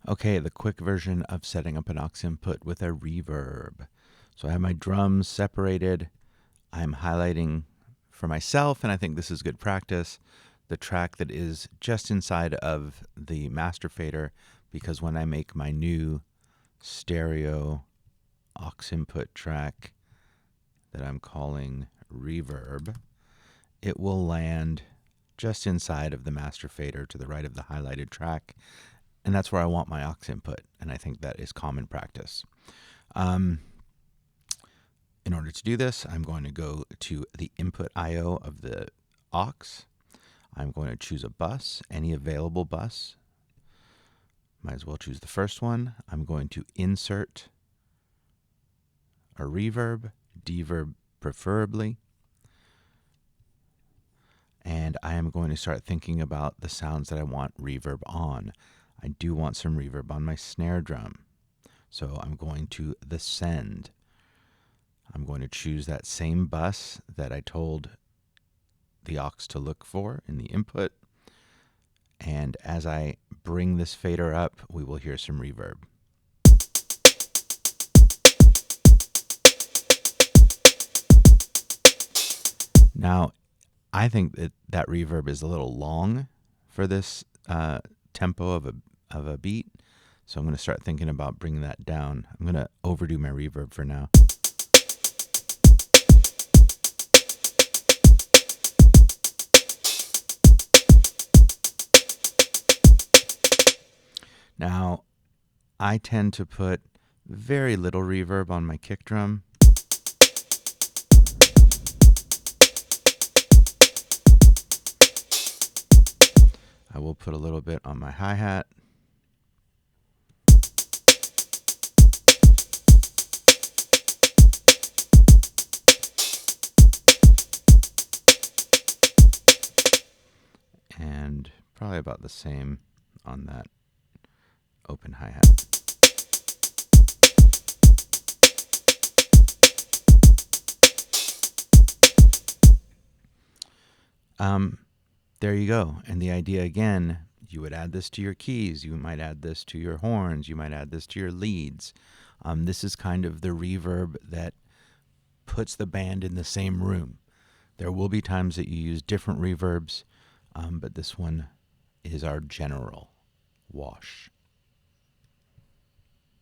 Okay, the quick version of setting up an aux input with a reverb. So I have my drums separated. I'm highlighting for myself, and I think this is good practice, the track that is just inside of the master fader, because when I make my new stereo aux input track that I'm calling reverb, it will land just inside of the master fader to the right of the highlighted track. And that's where I want my aux input, and I think that is common practice. In order to do this, I'm going to go to the input I/O of the aux. I'm going to choose a bus, any available bus. Might as well choose the first one. I'm going to insert a reverb, deverb preferably. And I am going to start thinking about the sounds that I want reverb on. I do want some reverb on my snare drum. So I'm going to the send. I'm going to choose that same bus that I told the aux to look for in the input. And as I bring this fader up, we will hear some reverb. Now, I think that reverb is a little long for this tempo of a beat. So I'm going to start thinking about bringing that down. I'm going to overdo my reverb for now. Now, I tend to put very little reverb on my kick drum. I will put a little bit on my hi-hat. And probably about the same on that open hi-hat. There you go. And the idea again, you would add this to your keys, you might add this to your horns, you might add this to your leads. This is kind of the reverb that puts the band in the same room. There will be times that you use different reverbs, but this one is our general wash.